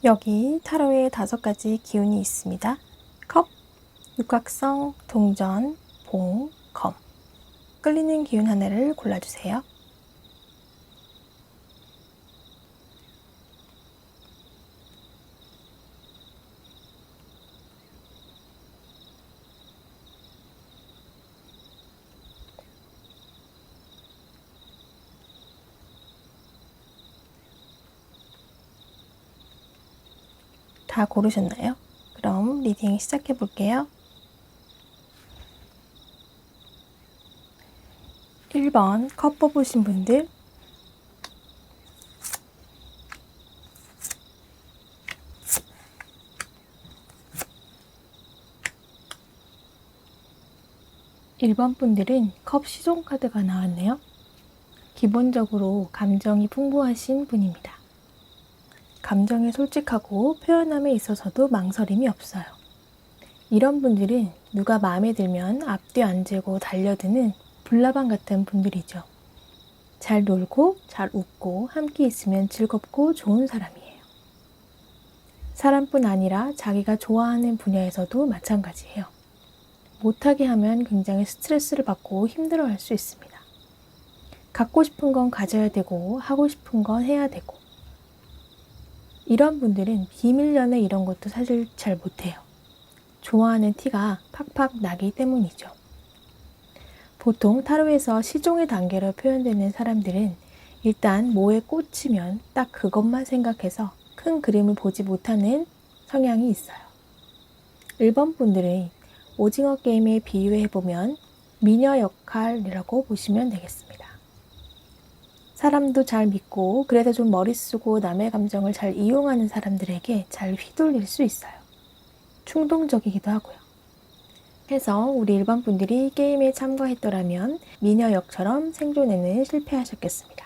여기 타로에 5가지 기운이 있습니다. 컵, 육각성, 동전, 봉, 검. 끌리는 기운 하나를 골라주세요. 다 고르셨나요? 그럼 리딩 시작해 볼게요. 1번 컵 뽑으신 분들, 1번 분들은 컵 시종 카드가 나왔네요. 기본적으로 감정이 풍부하신 분입니다. 감정에 솔직하고 표현함에 있어서도 망설임이 없어요. 이런 분들은 누가 마음에 들면 앞뒤 안 재고 달려드는 불나방 같은 분들이죠. 잘 놀고 잘 웃고 함께 있으면 즐겁고 좋은 사람이에요. 사람뿐 아니라 자기가 좋아하는 분야에서도 마찬가지예요. 못하게 하면 굉장히 스트레스를 받고 힘들어할 수 있습니다. 갖고 싶은 건 가져야 되고 하고 싶은 건 해야 되고, 이런 분들은 비밀 연애 이런 것도 사실 잘 못해요. 좋아하는 티가 팍팍 나기 때문이죠. 보통 타로에서 시종의 단계로 표현되는 사람들은 일단 뭐에 꽂히면 딱 그것만 생각해서 큰 그림을 보지 못하는 성향이 있어요. 1번 분들은 오징어 게임에 비유해보면 미녀 역할이라고 보시면 되겠습니다. 사람도 잘 믿고 그래서 좀 머리 쓰고 남의 감정을 잘 이용하는 사람들에게 잘 휘둘릴 수 있어요. 충동적이기도 하고요. 해서 우리 일반 분들이 게임에 참가했더라면 미녀 역처럼 생존에는 실패하셨겠습니다.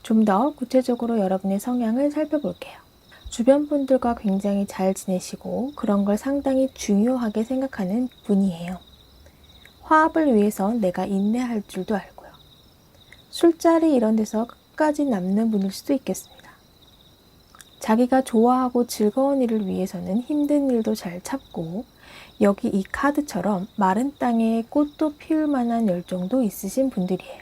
좀 더 구체적으로 여러분의 성향을 살펴볼게요. 주변 분들과 굉장히 잘 지내시고 그런 걸 상당히 중요하게 생각하는 분이에요. 화합을 위해서 내가 인내할 줄도 알고요. 술자리 이런 데서 끝까지 남는 분일 수도 있겠습니다. 자기가 좋아하고 즐거운 일을 위해서는 힘든 일도 잘 참고, 여기 이 카드처럼 마른 땅에 꽃도 피울 만한 열정도 있으신 분들이에요.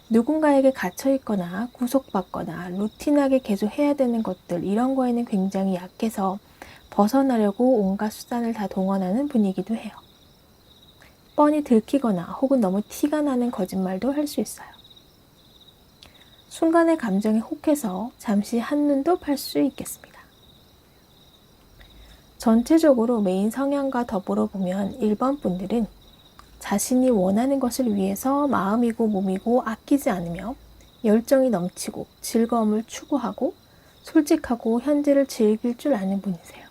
누군가에게 갇혀 있거나 구속받거나 루틴하게 계속 해야 되는 것들, 이런 거에는 굉장히 약해서 벗어나려고 온갖 수단을 다 동원하는 분이기도 해요. 뻔히 들키거나 혹은 너무 티가 나는 거짓말도 할 수 있어요. 순간의 감정에 혹해서 잠시 한눈도 팔 수 있겠습니다. 전체적으로 메인 성향과 더불어 보면 1번 분들은 자신이 원하는 것을 위해서 마음이고 몸이고 아끼지 않으며 열정이 넘치고 즐거움을 추구하고 솔직하고 현재를 즐길 줄 아는 분이세요.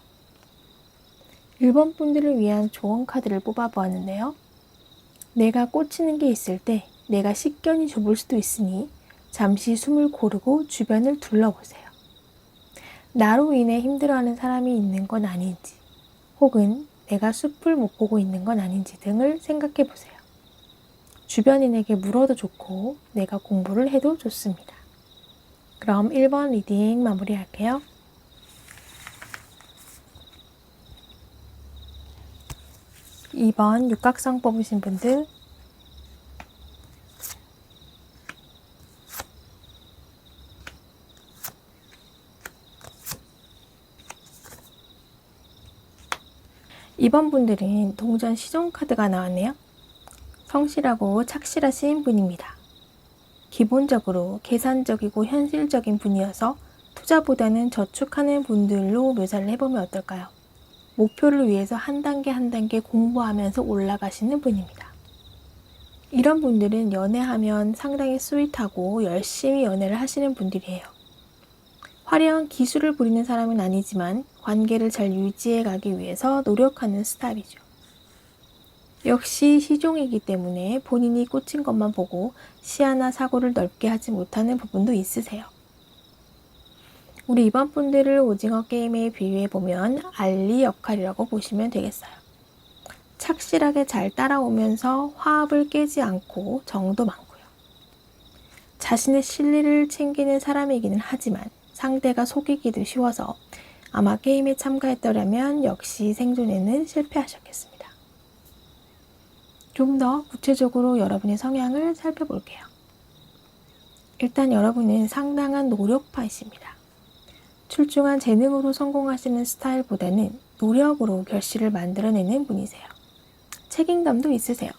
1번 분들을 위한 조언 카드를 뽑아보았는데요. 내가 꽂히는 게 있을 때 내가 식견이 좁을 수도 있으니 잠시 숨을 고르고 주변을 둘러보세요. 나로 인해 힘들어하는 사람이 있는 건 아닌지, 혹은 내가 숲을 못 보고 있는 건 아닌지 등을 생각해 보세요. 주변인에게 물어도 좋고 내가 공부를 해도 좋습니다. 그럼 1번 리딩 마무리할게요. 2번 육각성 뽑으신 분들, 2번 분들은 동전 시종 카드가 나왔네요. 성실하고 착실하신 분입니다. 기본적으로 계산적이고 현실적인 분이어서 투자보다는 저축하는 분들로 묘사를 해보면 어떨까요? 목표를 위해서 한 단계 한 단계 공부하면서 올라가시는 분입니다. 이런 분들은 연애하면 상당히 스윗하고 열심히 연애를 하시는 분들이에요. 화려한 기술을 부리는 사람은 아니지만 관계를 잘 유지해 가기 위해서 노력하는 스타일이죠. 역시 시종이기 때문에 본인이 꽂힌 것만 보고 시야나 사고를 넓게 하지 못하는 부분도 있으세요. 우리 이번 분들을 오징어 게임에 비유해보면 알리 역할이라고 보시면 되겠어요. 착실하게 잘 따라오면서 화합을 깨지 않고 정도 많고요. 자신의 실리를 챙기는 사람이기는 하지만 상대가 속이기도 쉬워서 아마 게임에 참가했더라면 역시 생존에는 실패하셨겠습니다. 좀 더 구체적으로 여러분의 성향을 살펴볼게요. 일단 여러분은 상당한 노력파이십니다. 출중한 재능으로 성공하시는 스타일보다는 노력으로 결실을 만들어내는 분이세요. 책임감도 있으세요.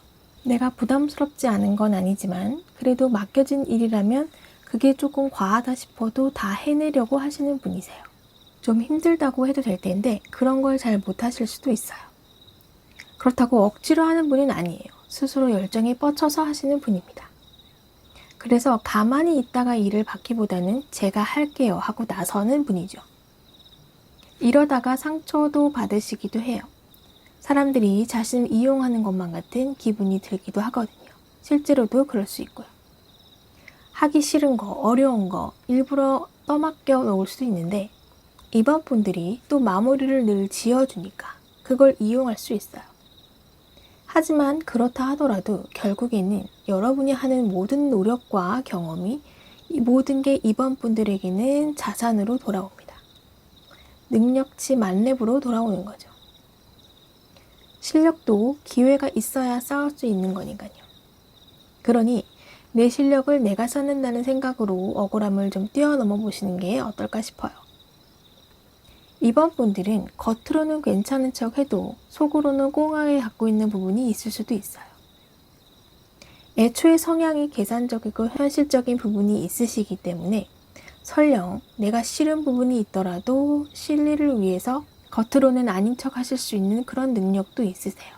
내가 부담스럽지 않은 건 아니지만 그래도 맡겨진 일이라면 그게 조금 과하다 싶어도 다 해내려고 하시는 분이세요. 좀 힘들다고 해도 될 텐데 그런 걸 잘 못하실 수도 있어요. 그렇다고 억지로 하는 분은 아니에요. 스스로 열정이 뻗쳐서 하시는 분입니다. 그래서 가만히 있다가 일을 받기보다는 제가 할게요 하고 나서는 분이죠. 이러다가 상처도 받으시기도 해요. 사람들이 자신을 이용하는 것만 같은 기분이 들기도 하거든요. 실제로도 그럴 수 있고요. 하기 싫은 거, 어려운 거 일부러 떠맡겨 놓을 수도 있는데 이번 분들이 또 마무리를 늘 지어주니까 그걸 이용할 수 있어요. 하지만 그렇다 하더라도 결국에는 여러분이 하는 모든 노력과 경험이 이 모든 게 이번 분들에게는 자산으로 돌아옵니다. 능력치 만렙으로 돌아오는 거죠. 실력도 기회가 있어야 쌓을 수 있는 거니까요. 그러니 내 실력을 내가 쌓는다는 생각으로 억울함을 좀 뛰어넘어 보시는 게 어떨까 싶어요. 이번 분들은 겉으로는 괜찮은 척 해도 속으로는 꽁하게 갖고 있는 부분이 있을 수도 있어요. 애초에 성향이 계산적이고 현실적인 부분이 있으시기 때문에 설령 내가 싫은 부분이 있더라도 실리를 위해서 겉으로는 아닌 척 하실 수 있는 그런 능력도 있으세요.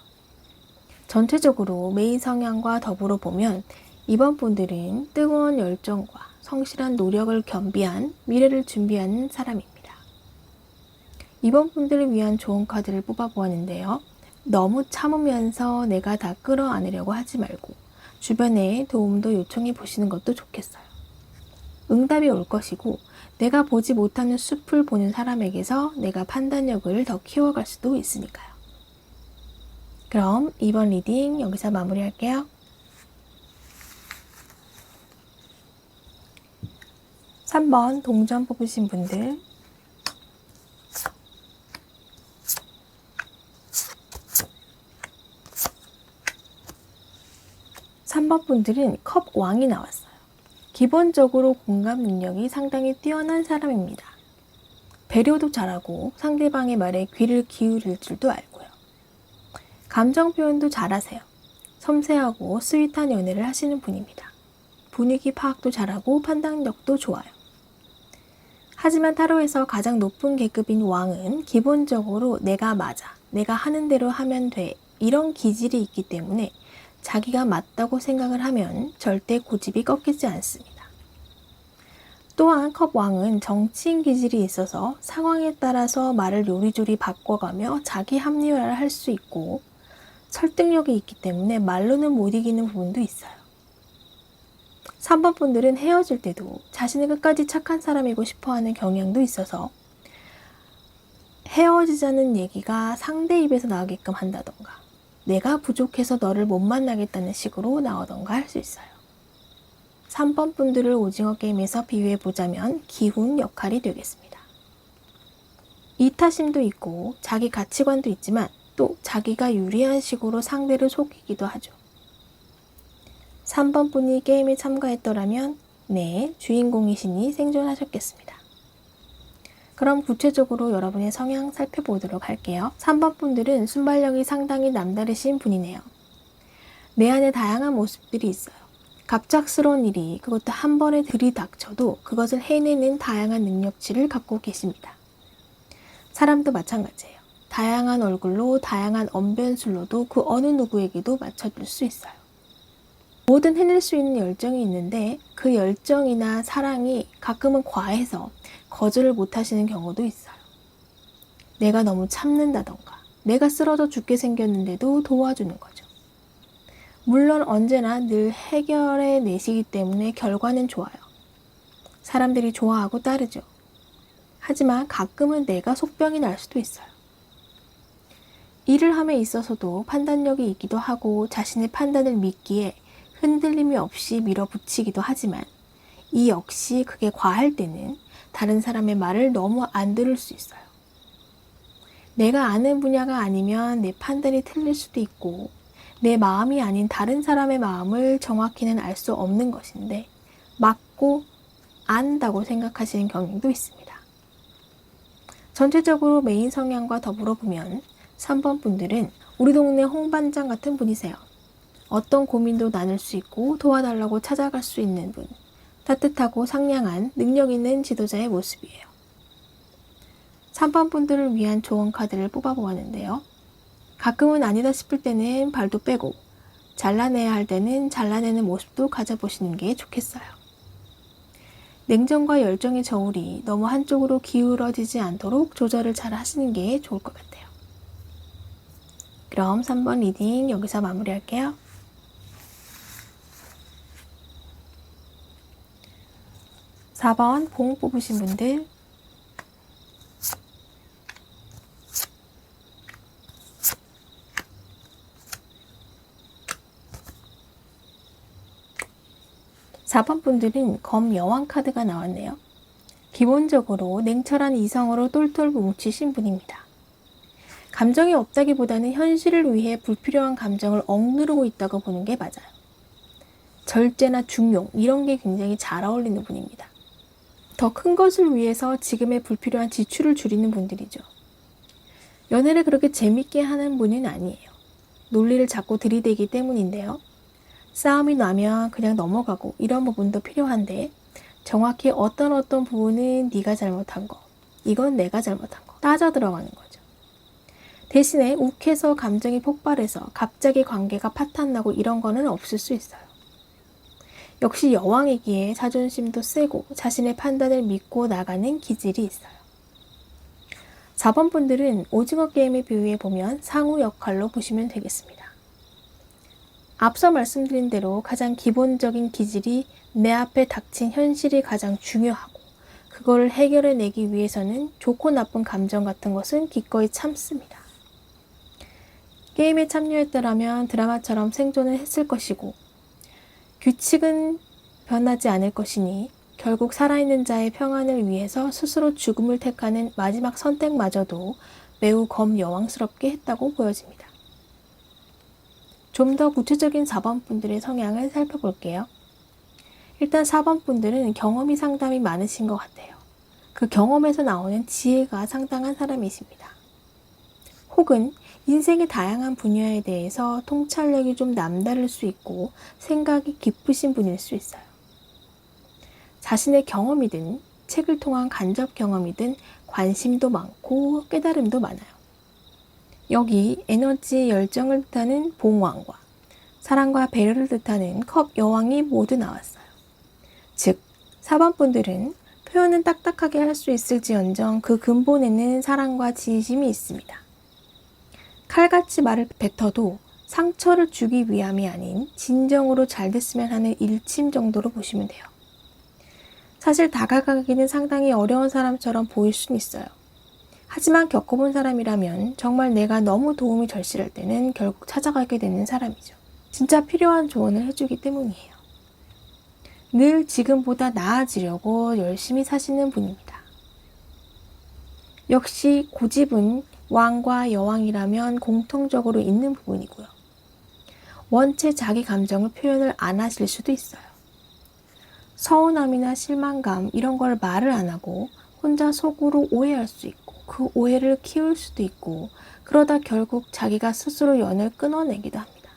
전체적으로 메인 성향과 더불어 보면 이번 분들은 뜨거운 열정과 성실한 노력을 겸비한 미래를 준비하는 사람입니다. 이번 분들을 위한 좋은 카드를 뽑아보았는데요. 너무 참으면서 내가 다 끌어안으려고 하지 말고 주변에 도움도 요청해 보시는 것도 좋겠어요. 응답이 올 것이고 내가 보지 못하는 숲을 보는 사람에게서 내가 판단력을 더 키워갈 수도 있으니까요. 그럼 이번 리딩 여기서 마무리할게요. 3번 동전 뽑으신 분들 3번 분들은 컵 왕이 나왔어요. 기본적으로 공감 능력이 상당히 뛰어난 사람입니다. 배려도 잘하고 상대방의 말에 귀를 기울일 줄도 알고요. 감정 표현도 잘하세요. 섬세하고 스윗한 연애를 하시는 분입니다. 분위기 파악도 잘하고 판단력도 좋아요. 하지만 타로에서 가장 높은 계급인 왕은 기본적으로 내가 맞아, 내가 하는 대로 하면 돼 이런 기질이 있기 때문에 자기가 맞다고 생각을 하면 절대 고집이 꺾이지 않습니다. 또한 컵 왕은 정치인 기질이 있어서 상황에 따라서 말을 요리조리 바꿔가며 자기 합리화를 할 수 있고 설득력이 있기 때문에 말로는 못 이기는 부분도 있어요. 3번 분들은 헤어질 때도 자신이 끝까지 착한 사람이고 싶어하는 경향도 있어서 헤어지자는 얘기가 상대 입에서 나오게끔 한다던가 내가 부족해서 너를 못 만나겠다는 식으로 나오던가 할 수 있어요. 3번 분들을 오징어 게임에서 비유해 보자면 기훈 역할이 되겠습니다. 이타심도 있고 자기 가치관도 있지만 또 자기가 유리한 식으로 상대를 속이기도 하죠. 3번 분이 게임에 참가했더라면 네, 주인공이시니 생존하셨겠습니다. 그럼 구체적으로 여러분의 성향 살펴보도록 할게요. 3번 분들은 순발력이 상당히 남다르신 분이네요. 내 안에 다양한 모습들이 있어요. 갑작스러운 일이 그것도 한 번에 들이닥쳐도 그것을 해내는 다양한 능력치를 갖고 계십니다. 사람도 마찬가지예요. 다양한 얼굴로 다양한 언변술로도 그 어느 누구에게도 맞춰줄 수 있어요. 뭐든 해낼 수 있는 열정이 있는데 그 열정이나 사랑이 가끔은 과해서 거절을 못 하시는 경우도 있어요. 내가 너무 참는다던가 내가 쓰러져 죽게 생겼는데도 도와주는 거죠. 물론 언제나 늘 해결해 내시기 때문에 결과는 좋아요. 사람들이 좋아하고 따르죠. 하지만 가끔은 내가 속병이 날 수도 있어요. 일을 함에 있어서도 판단력이 있기도 하고 자신의 판단을 믿기에 흔들림이 없이 밀어붙이기도 하지만 이 역시 그게 과할 때는 다른 사람의 말을 너무 안 들을 수 있어요. 내가 아는 분야가 아니면 내 판단이 틀릴 수도 있고 내 마음이 아닌 다른 사람의 마음을 정확히는 알 수 없는 것인데 맞고 안다고 생각하시는 경향도 있습니다. 전체적으로 메인 성향과 더불어 보면 3번 분들은 우리 동네 홍반장 같은 분이세요. 어떤 고민도 나눌 수 있고 도와달라고 찾아갈 수 있는 분, 따뜻하고 상냥한 능력 있는 지도자의 모습이에요. 3번 분들을 위한 조언 카드를 뽑아보았는데요. 가끔은 아니다 싶을 때는 발도 빼고 잘라내야 할 때는 잘라내는 모습도 가져보시는 게 좋겠어요. 냉정과 열정의 저울이 너무 한쪽으로 기울어지지 않도록 조절을 잘 하시는 게 좋을 것 같아요. 그럼 3번 리딩 여기서 마무리할게요. 4번 봉 뽑으신 분들, (4번) 분들은 검 여왕 카드가 나왔네요. 기본적으로 냉철한 이성으로 똘똘 뭉치신 분입니다. 감정이 없다기보다는 현실을 위해 불필요한 감정을 억누르고 있다고 보는 게 맞아요. 절제나 중용 이런 게 굉장히 잘 어울리는 분입니다. 더 큰 것을 위해서 지금의 불필요한 지출을 줄이는 분들이죠. 연애를 그렇게 재밌게 하는 분은 아니에요. 논리를 자꾸 들이대기 때문인데요. 싸움이 나면 그냥 넘어가고 이런 부분도 필요한데 정확히 어떤 부분은 네가 잘못한 거, 이건 내가 잘못한 거 따져 들어가는 거죠. 대신에 욱해서 감정이 폭발해서 갑자기 관계가 파탄나고 이런 거는 없을 수 있어요. 역시 여왕이기에 자존심도 세고 자신의 판단을 믿고 나가는 기질이 있어요. 4번 분들은 오징어 게임에 비유해 보면 상우 역할로 보시면 되겠습니다. 앞서 말씀드린 대로 가장 기본적인 기질이 내 앞에 닥친 현실이 가장 중요하고 그걸 해결해내기 위해서는 좋고 나쁜 감정 같은 것은 기꺼이 참습니다. 게임에 참여했더라면 드라마처럼 생존을 했을 것이고 규칙은 변하지 않을 것이니 결국 살아있는 자의 평안을 위해서 스스로 죽음을 택하는 마지막 선택마저도 매우 검여왕스럽게 했다고 보여집니다. 좀 더 구체적인 4번 분들의 성향을 살펴볼게요. 일단 4번 분들은 경험이 상당히 많으신 것 같아요. 그 경험에서 나오는 지혜가 상당한 사람이십니다. 혹은 인생의 다양한 분야에 대해서 통찰력이 좀 남다를 수 있고 생각이 깊으신 분일 수 있어요. 자신의 경험이든 책을 통한 간접 경험이든 관심도 많고 깨달음도 많아요. 여기 에너지 열정을 뜻하는 봉왕과 사랑과 배려를 뜻하는 컵 여왕이 모두 나왔어요. 즉 4번 분들은 표현은 딱딱하게 할 수 있을지언정 그 근본에는 사랑과 진심이 있습니다. 칼같이 말을 뱉어도 상처를 주기 위함이 아닌 진정으로 잘 됐으면 하는 일침 정도로 보시면 돼요. 사실 다가가기는 상당히 어려운 사람처럼 보일 수는 있어요. 하지만 겪어본 사람이라면 정말 내가 너무 도움이 절실할 때는 결국 찾아가게 되는 사람이죠. 진짜 필요한 조언을 해주기 때문이에요. 늘 지금보다 나아지려고 열심히 사시는 분입니다. 역시 고집은 왕과 여왕이라면 공통적으로 있는 부분이고요. 원체 자기 감정을 표현을 안 하실 수도 있어요. 서운함이나 실망감 이런 걸 말을 안 하고 혼자 속으로 오해할 수 있고 그 오해를 키울 수도 있고 그러다 결국 자기가 스스로 연을 끊어내기도 합니다.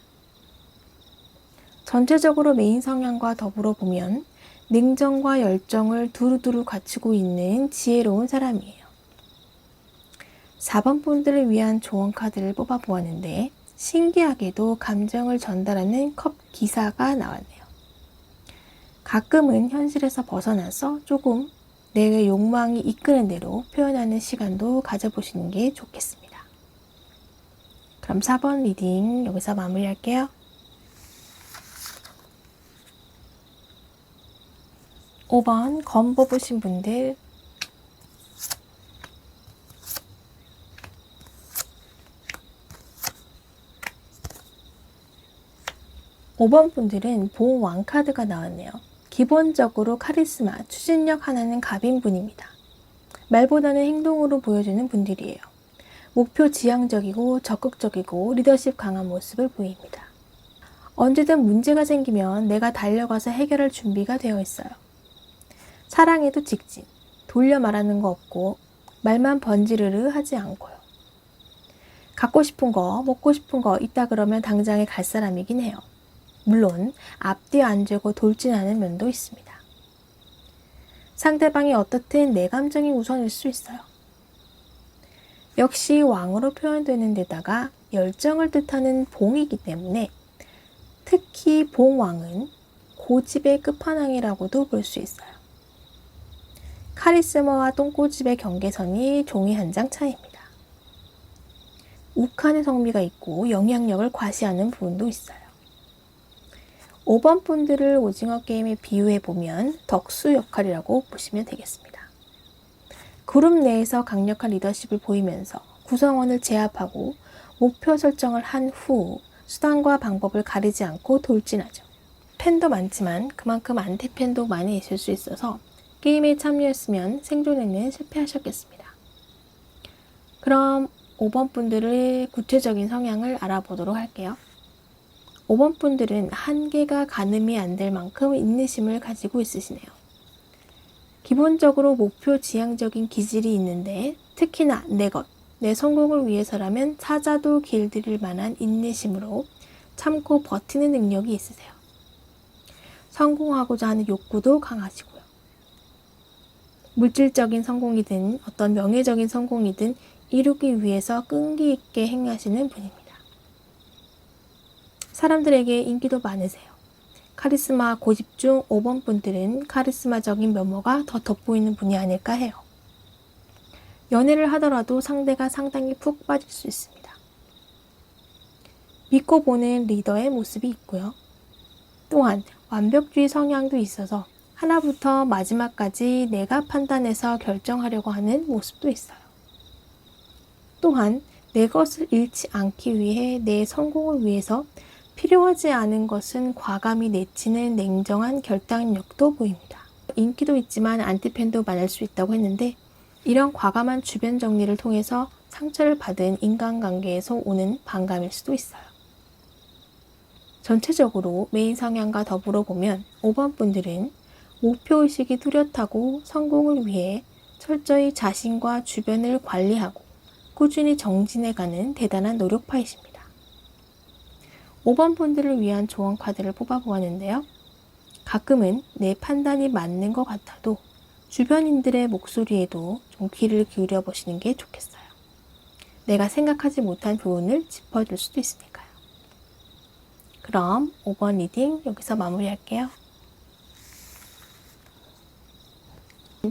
전체적으로 메인 성향과 더불어 보면 냉정과 열정을 두루두루 갖추고 있는 지혜로운 사람이에요. 4번 분들을 위한 조언 카드를 뽑아보았는데 신기하게도 감정을 전달하는 컵 기사가 나왔네요. 가끔은 현실에서 벗어나서 조금 내 욕망이 이끄는 대로 표현하는 시간도 가져보시는 게 좋겠습니다. 그럼 4번 리딩 여기서 마무리할게요. 5번 검 뽑으신 분들, 5번 분들은 봉왕 카드가 나왔네요. 기본적으로 카리스마, 추진력 하나는 갑인 분입니다. 말보다는 행동으로 보여주는 분들이에요. 목표 지향적이고 적극적이고 리더십 강한 모습을 보입니다. 언제든 문제가 생기면 내가 달려가서 해결할 준비가 되어 있어요. 사랑에도 직진, 돌려 말하는 거 없고 말만 번지르르 하지 않고요. 갖고 싶은 거, 먹고 싶은 거 있다 그러면 당장에 갈 사람이긴 해요. 물론 앞뒤 안 재고 돌진하는 면도 있습니다. 상대방이 어떻든 내 감정이 우선일 수 있어요. 역시 왕으로 표현되는 데다가 열정을 뜻하는 봉이기 때문에 특히 봉왕은 고집의 끝판왕이라고도 볼 수 있어요. 카리스마와 똥꼬집의 경계선이 종이 한 장 차이입니다. 욱하는 성미가 있고 영향력을 과시하는 부분도 있어요. 5번 분들을 오징어 게임에 비유해보면 덕수 역할이라고 보시면 되겠습니다. 그룹 내에서 강력한 리더십을 보이면서 구성원을 제압하고 목표 설정을 한 후 수단과 방법을 가리지 않고 돌진하죠. 팬도 많지만 그만큼 안티 팬도 많이 있을 수 있어서 게임에 참여했으면 생존에는 실패하셨겠습니다. 그럼 5번 분들의 구체적인 성향을 알아보도록 할게요. 5번 분들은 한계가 가늠이 안 될 만큼 인내심을 가지고 있으시네요. 기본적으로 목표 지향적인 기질이 있는데 특히나 내 성공을 위해서라면 사자도 길들일 만한 인내심으로 참고 버티는 능력이 있으세요. 성공하고자 하는 욕구도 강하시고요. 물질적인 성공이든 어떤 명예적인 성공이든 이루기 위해서 끈기 있게 행하시는 분입니다. 사람들에게 인기도 많으세요. 카리스마 고집 중 5번 분들은 카리스마적인 면모가 더 돋보이는 분이 아닐까 해요. 연애를 하더라도 상대가 상당히 푹 빠질 수 있습니다. 믿고 보는 리더의 모습이 있고요. 또한 완벽주의 성향도 있어서 하나부터 마지막까지 내가 판단해서 결정하려고 하는 모습도 있어요. 또한 내 것을 잃지 않기 위해 내 성공을 위해서 필요하지 않은 것은 과감히 내치는 냉정한 결단력도 보입니다. 인기도 있지만 안티팬도 많을 수 있다고 했는데 이런 과감한 주변 정리를 통해서 상처를 받은 인간관계에서 오는 반감일 수도 있어요. 전체적으로 메인 성향과 더불어 보면 5번 분들은 목표의식이 뚜렷하고 성공을 위해 철저히 자신과 주변을 관리하고 꾸준히 정진해가는 대단한 노력파이십니다. 5번 분들을 위한 조언 카드를 뽑아보았는데요. 가끔은 내 판단이 맞는 것 같아도 주변인들의 목소리에도 좀 귀를 기울여 보시는 게 좋겠어요. 내가 생각하지 못한 부분을 짚어줄 수도 있으니까요. 그럼 5번 리딩 여기서 마무리할게요.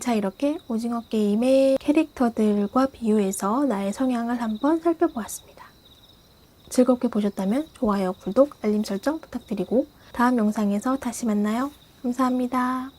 자, 이렇게 오징어 게임의 캐릭터들과 비유해서 나의 성향을 한번 살펴보았습니다. 즐겁게 보셨다면 좋아요, 구독, 알림 설정 부탁드리고 다음 영상에서 다시 만나요. 감사합니다.